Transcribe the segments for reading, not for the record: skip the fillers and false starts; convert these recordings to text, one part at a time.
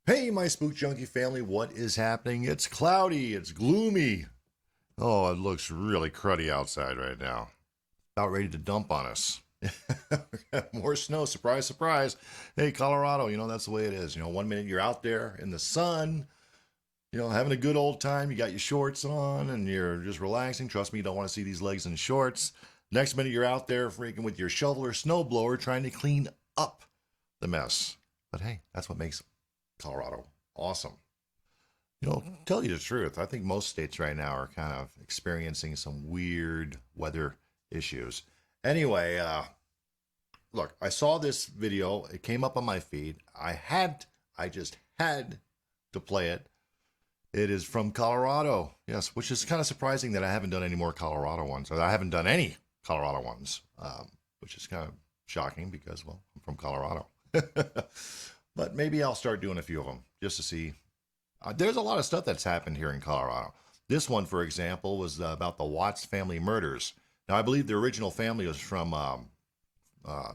Hey, my Spook Junkie family, what is happening? It's cloudy, it's gloomy. Oh, it looks really cruddy outside right now. About ready to dump on us. More snow, surprise, surprise. Hey, Colorado, that's the way it is. 1 minute you're out there in the sun, having a good old time. You got your shorts on and you're just relaxing. Trust me, you don't want to see these legs in shorts. Next minute you're out there freaking with your shovel or snowblower trying to clean up the mess. But hey, that's what makes Colorado awesome. Tell you the truth, I think most states right now are kind of experiencing some weird weather issues. Anyway, look, I saw this video. It came up on my feed. I just had to play it. It is from Colorado. Yes, which is kind of surprising that I haven't done any more Colorado ones, or I haven't done any Colorado ones, which is kind of shocking because, well, I'm from Colorado. But maybe I'll start doing a few of them just to see. There's a lot of stuff that's happened here in Colorado. This one, for example, was about the Watts family murders. Now, I believe the original family was from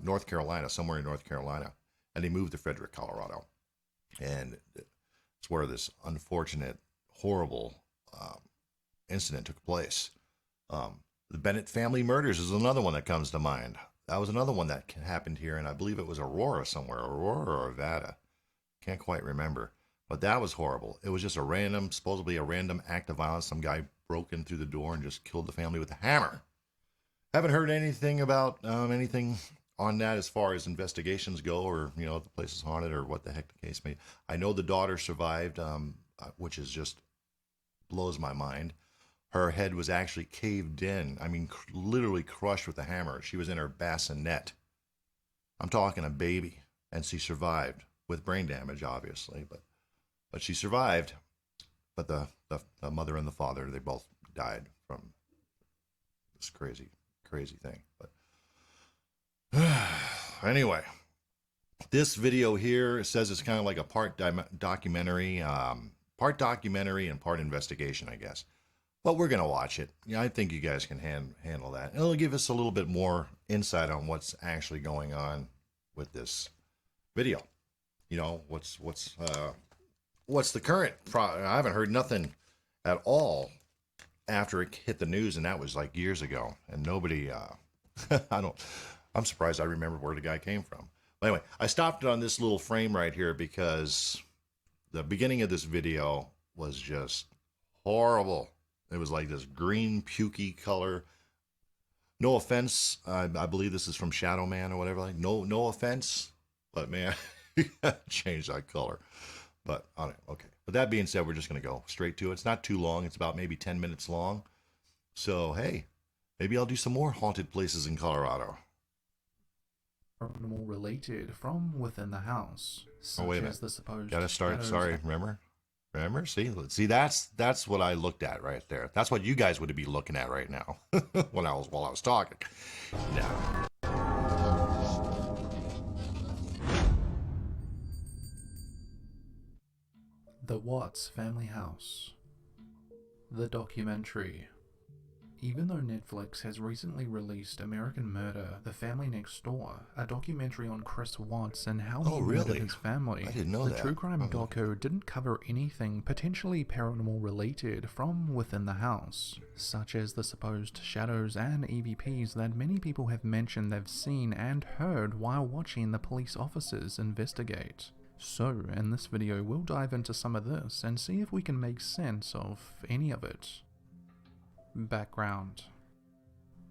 North Carolina, somewhere in North Carolina, and they moved to Frederick, Colorado. And it's where this unfortunate, horrible incident took place. The Bennett family murders is another one that comes to mind. That was another one that happened here, and I believe it was Aurora somewhere, Aurora or Nevada. Can't quite remember. But that was horrible. It was just supposedly a random act of violence. Some guy broke in through the door and just killed the family with a hammer. Haven't heard anything about anything on that as far as investigations go, or if the place is haunted or what the heck the case may be. I know the daughter survived, which is just blows my mind. Her head was actually caved in. I mean, literally crushed with a hammer. She was in her bassinet. I'm talking a baby, and she survived with brain damage, obviously, but she survived. But the mother and the father, they both died from this crazy thing. But anyway, this video here says it's kind of like a part documentary and part investigation, I guess. But we're going to watch it. I think you guys can handle that. And it'll give us a little bit more insight on what's actually going on with this video. What's the current I haven't heard nothing at all after it hit the news, and that was like years ago. And nobody, I'm surprised I remember where the guy came from. But anyway, I stopped it on this little frame right here because the beginning of this video was just horrible. It was like this green, pukey color. No offense. I believe this is from Shadow Man or whatever. Like, no offense. But man, you gotta change that color. But okay. But that being said, we're just gonna go straight to it. It's not too long. It's about maybe 10 minutes long. So hey, maybe I'll do some more haunted places in Colorado. Paranormal related from within the house, Oh wait a such minute. as the supposed Gotta start. shadows. Sorry, remember? See, that's what I looked at right there. That's what you guys would be looking at right now while I was talking. Now, The Watts Family House. The documentary. Even though Netflix has recently released American Murder, The Family Next Door, a documentary on Chris Watts and how he murdered his family, I didn't know the that. true crime doco didn't cover anything potentially paranormal related from within the house, such as the supposed shadows and EVPs that many people have mentioned they've seen and heard while watching the police officers investigate. So, in this video we'll dive into some of this and see if we can make sense of any of it. Background.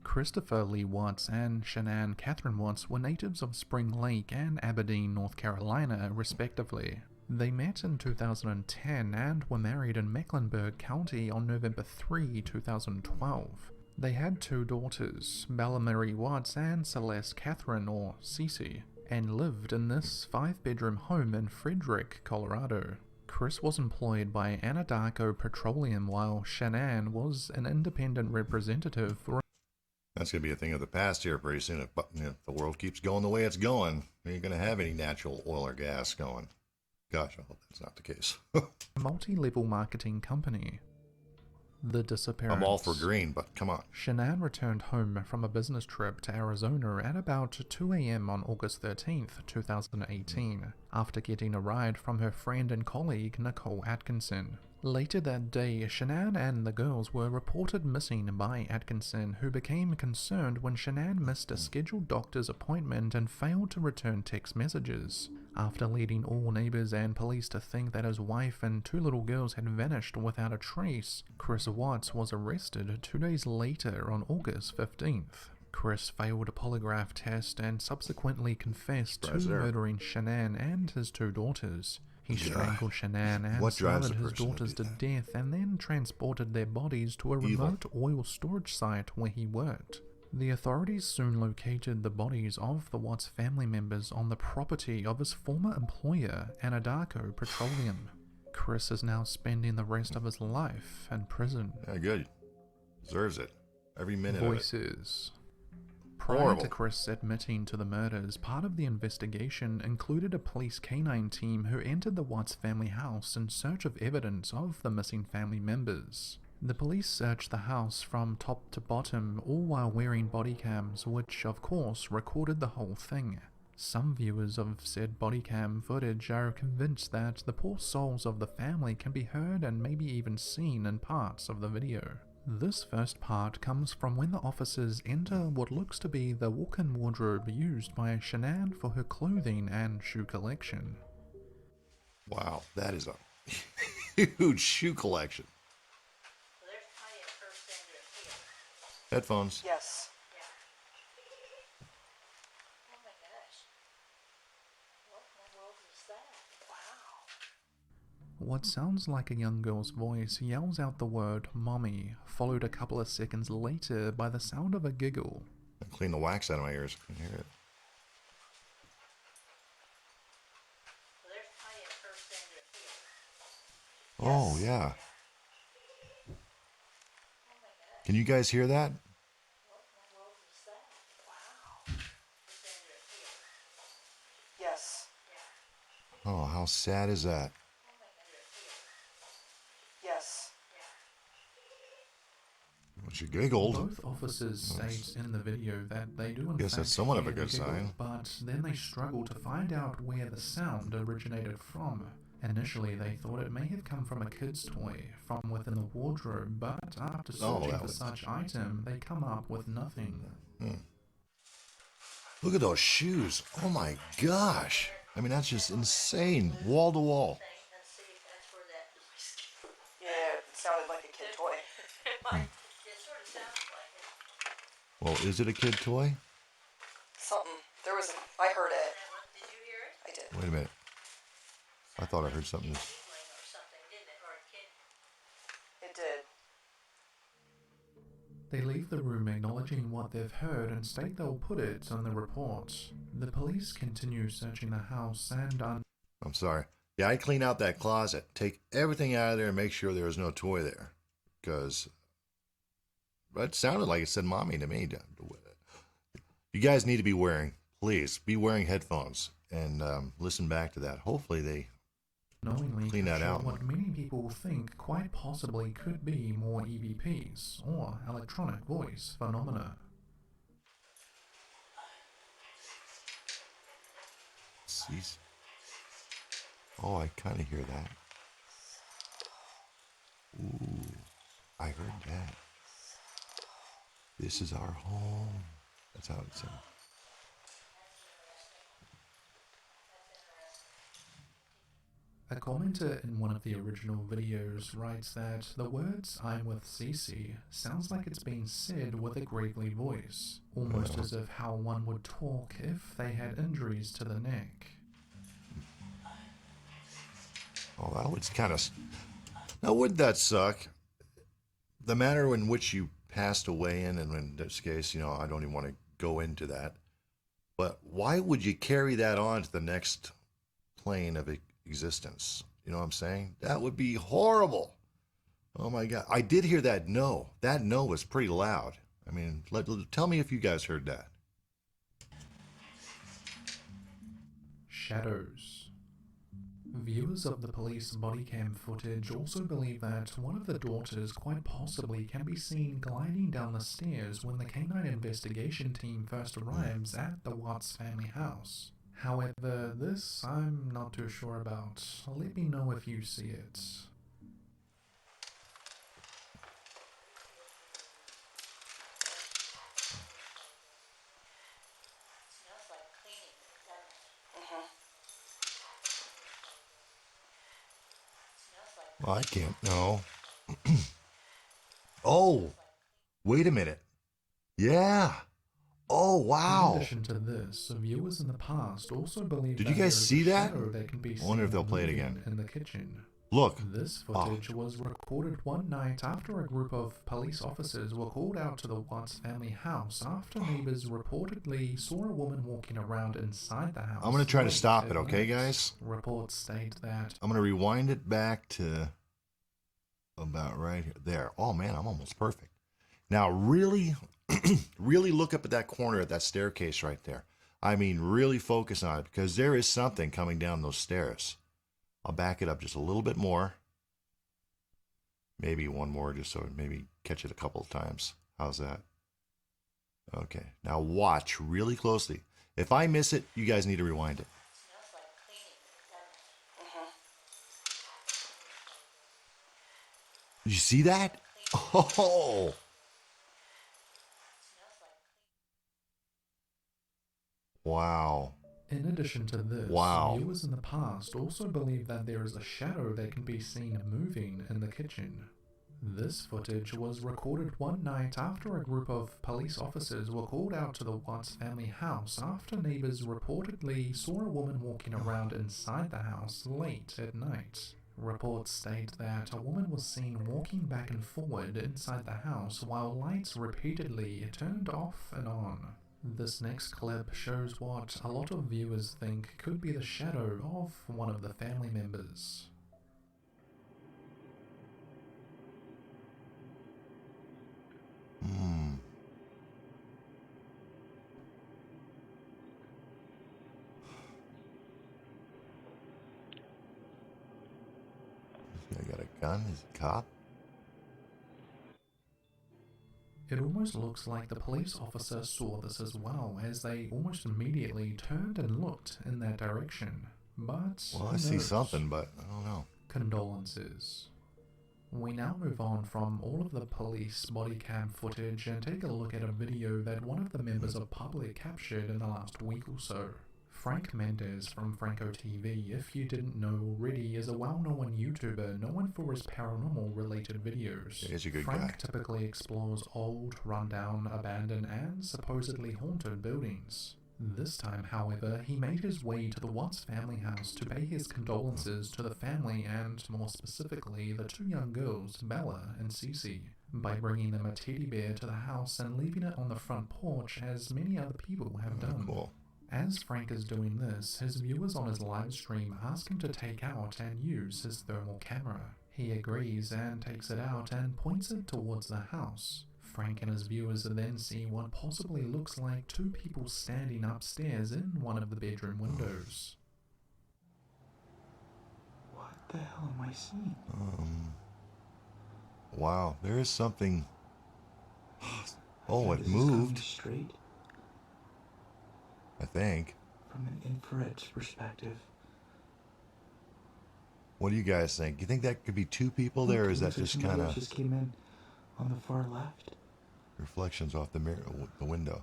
Christopher Lee Watts and Shanann Catherine Watts were natives of Spring Lake and Aberdeen, North Carolina, respectively. They met in 2010 and were married in Mecklenburg County on November 3, 2012. They had two daughters, Bella Marie Watts and Celeste Catherine, or Cece, and lived in this 5-bedroom home in Frederick, Colorado. Chris was employed by Anadarko Petroleum while Shanann was an independent representative for... that's gonna be a thing of the past here pretty soon. If the world keeps going the way it's going, you ain't gonna have any natural oil or gas going. Gosh, I hope that's not the case. a multi-level marketing company. The disappearance. I'm all for green, but come on. Shanann returned home from a business trip to Arizona at about 2 a.m. on August 13th, 2018, after getting a ride from her friend and colleague Nicole Atkinson. Later that day, Shanann and the girls were reported missing by Atkinson, who became concerned when Shanann missed a scheduled doctor's appointment and failed to return text messages. After leading all neighbors and police to think that his wife and 2 little girls had vanished without a trace, Chris Watts was arrested 2 days later on August 15th. Chris failed a polygraph test and subsequently confessed to murdering Shanann and his 2 daughters. He strangled Shanann and smothered his daughters to death and then transported their bodies to a remote oil storage site where he worked. The authorities soon located the bodies of the Watts family members on the property of his former employer, Anadarko Petroleum. Chris is now spending the rest of his life in prison. Yeah, good. Deserves it. Every minute Voices. of it. Prior to Chris admitting to the murders, part of the investigation included a police canine team who entered the Watts family house in search of evidence of the missing family members. The police searched the house from top to bottom, all while wearing body cams, which of course recorded the whole thing. Some viewers of said body cam footage are convinced that the poor souls of the family can be heard and maybe even seen in parts of the video. This first part comes from when the officers enter what looks to be the walk-in wardrobe used by Shanann for her clothing and shoe collection. Wow, that is a huge shoe collection. Headphones. Yes. Yeah. Oh my gosh. What in the world is that? Wow. What sounds like a young girl's voice yells out the word "mommy," followed a couple of seconds later by the sound of a giggle. I clean the wax out of my ears. I can hear it. Oh, yeah. Can you guys hear that? Wow. Yes. Oh, how sad is that? Yes. Well, she giggled. Both officers state in the video that they do in Guess fact that's somewhat of a hear the good giggle, sign. but then they struggle to find out where the sound originated from. Initially, they thought it may have come from a kid's toy from within the wardrobe, but after searching for such item, they come up with nothing. Look at those shoes. Oh my gosh. I mean, that's just insane. Wall to wall. Yeah, it sounded like a kid toy. It sort of sounds like it. Well, is it a kid toy? Something. There was. I heard it. Did you hear it? I did. Wait a minute. I thought I heard something. Or something, didn't it? Or a kid. It did. They leave the room acknowledging what they've heard and state they'll put it on the report. The police continue searching the house and I'm sorry. Yeah, I'd clean out that closet. Take everything out of there and make sure there was no toy there. Because it sounded like it said mommy to me. You guys need to be wearing, please, be wearing headphones and listen back to that. Hopefully they knowingly clean that out. What many people think quite possibly could be more EVPs or electronic voice phenomena. Jeez. Oh, I kind of hear that. Ooh, I heard that. This is our home. That's how it sounds. A commenter in one of the original videos writes that the words "I'm with Cece" sounds like it's being said with a gravely voice, almost as if how one would talk if they had injuries to the neck. Oh, that would kind of... Now, wouldn't that suck? The manner in which you passed away and in this case, you know, I don't even want to go into that. But why would you carry that on to the next plane of existence? You know what I'm saying? That would be horrible. Oh my God. I did hear that no. That no was pretty loud. I mean, tell me if you guys heard that. Shadows. Viewers of the police body cam footage also believe that one of the daughters quite possibly can be seen gliding down the stairs when the canine investigation team first arrives at the Watts family house. However, this I'm not too sure about. Let me know if you see it. Smells like cleaning, doesn't it? Smells like Well, I can't. No. Oh, wait a minute. Yeah. Oh, In wow. addition to this, viewers in the past also believe Did that you guys there is see a that? shadow that can be I wonder if seen they'll play it moving again. in the kitchen. Look. This Oh. footage was recorded one night after a group of police officers were called out to the Watts family house after neighbors reportedly saw a woman walking around inside the house. I'm going to try to late stop at it, okay, night. guys? Reports state that I'm going to rewind it back to about right here. There. Oh, man, I'm almost perfect. Now, really, really look up at that corner at that staircase right there. I mean, really focus on it because there is something coming down those stairs. I'll back it up just a little bit more. Maybe one more just so maybe catch it a couple of times. How's that? Okay. Now watch really closely. If I miss it, you guys need to rewind it. smells like cleaning, doesn't it? Did you see that? Oh, Smells like wow. in addition to this, Wow. viewers in the past also believe that there is a shadow that can be seen moving in the kitchen. This footage was recorded one night after a group of police officers were called out to the Watts family house after neighbors reportedly saw a woman walking around inside the house late at night. Reports state that a woman was seen walking back and forward inside the house while lights repeatedly turned off and on. This next clip shows what a lot of viewers think could be the shadow of one of the family members. This guy got a gun? Is he a cop? It almost looks like the police officer saw this as well, as they almost immediately turned and looked in that direction. But Well, who I see knows? something, but I don't know. Condolences. We now move on from all of the police body cam footage and take a look at a video that one of the members of public captured in the last week or so. Frank Mendez from Franco TV, if you didn't know already, is a well-known YouTuber known for his paranormal-related videos. He's a good Frank guy. typically explores old, rundown, abandoned, and supposedly haunted buildings. This time, however, he made his way to the Watts family house to pay his condolences to the family and, more specifically, the two young girls, Bella and Cece, by bringing them a teddy bear to the house and leaving it on the front porch as many other people have done. Cool. As Frank is doing this, his viewers on his live stream ask him to take out and use his thermal camera. He agrees and takes it out and points it towards the house. Frank and his viewers then see what possibly looks like two people standing upstairs in one of the bedroom windows. What the hell am I seeing? Wow, there is something. Oh, it This is coming moved, straight I think. from an infrared perspective. What do you guys think? You think that could be two people there, or is that Looks like just somebody kind else of just came in on the far left? reflections off the mirror, the window?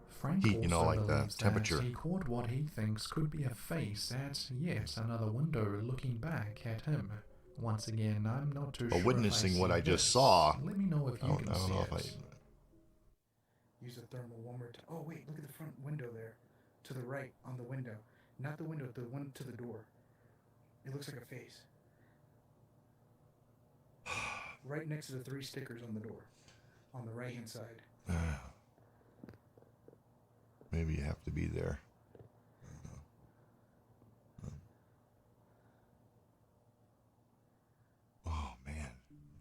Frank Heat, you know, also like the believes temperature. that he caught what he thinks could be a face at yet another window looking back at him. Once again, I'm not too But sure witnessing if I what see I just this. saw, Let me know if I you don't, can I don't see know it. if I. Use the thermal one more time. Oh wait, look at the front window there. To the right on the window. Not the window, the one to the door. It looks like a face. Right next to the 3 stickers on the door. On the right hand side. Maybe you have to be there. Oh man,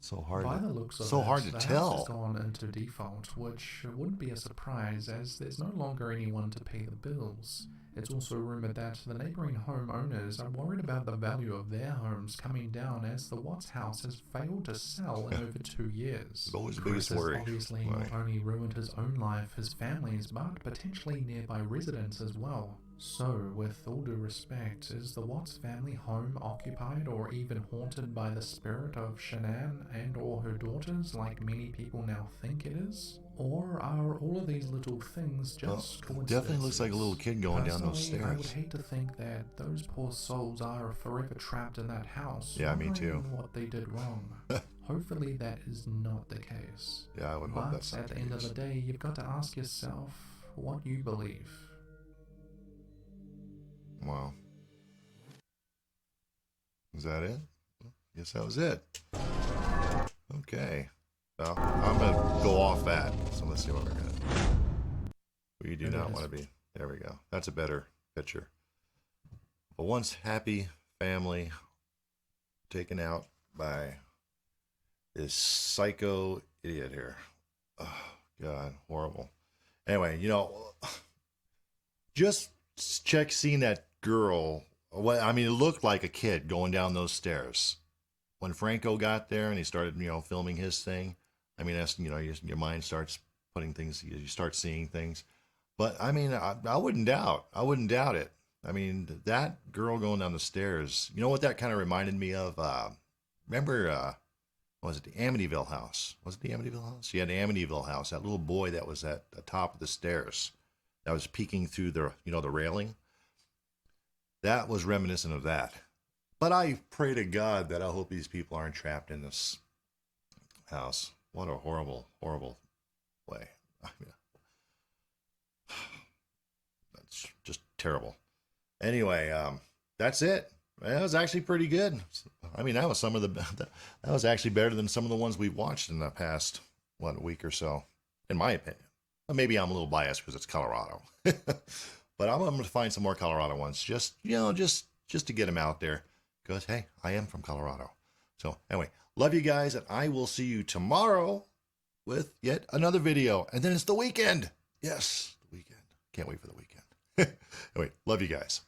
So hard. By the looks of so it, hard to the house tell. has gone into default, which wouldn't be a surprise as there's no longer anyone to pay the bills. It's also rumoured that the neighbouring homeowners are worried about the value of their homes coming down as the Watts house has failed to sell in over 2 years. It's always the Chris biggest has worry. obviously Right. not only ruined his own life, his family's, but potentially nearby residents as well. So, with all due respect, is the Watts family home occupied or even haunted by the spirit of Shanann and or her daughters like many people now think it is? Or are all of these little things just coincidences? Definitely looks like a little kid going down those Personally, I would stairs. hate to think that those poor souls are forever trapped in that house, Yeah, me too. wondering what they did wrong. Hopefully that is not the case. Yeah, I would hope But that's not at the the end of case. the day, you've got to ask yourself what you believe. Wow. Is that it? Guess that was it. Okay. Well, I'm going to go off that. So let's see what we're going to do. We do There it not is. want to be. There we go. That's a better picture. A once happy family taken out by this psycho idiot here. Oh, God. Horrible. Anyway, just seeing that girl. Well, I mean, it looked like a kid going down those stairs. When Franco got there and he started, filming his thing, I mean, that's, your mind starts putting things, you start seeing things. But I mean, I wouldn't doubt it. I mean, that girl going down the stairs, you know what that kind of reminded me of? Remember, was it the Amityville house? Was it the Amityville house? Yeah, the Amityville house. That little boy that was at the top of the stairs, that was peeking through the railing. That was reminiscent of that. But I pray to God that I hope these people aren't trapped in this house. What a horrible, horrible way. I mean, that's just terrible. Anyway, that's it. That was actually pretty good. I mean, that was actually better than some of the ones we've watched in the past, week or so, in my opinion. Maybe I'm a little biased because it's Colorado. But I'm going to find some more Colorado ones, just to get them out there. Because, hey, I am from Colorado. So, anyway, love you guys, and I will see you tomorrow with yet another video. And then it's the weekend. Yes, the weekend. Can't wait for the weekend. Anyway, love you guys.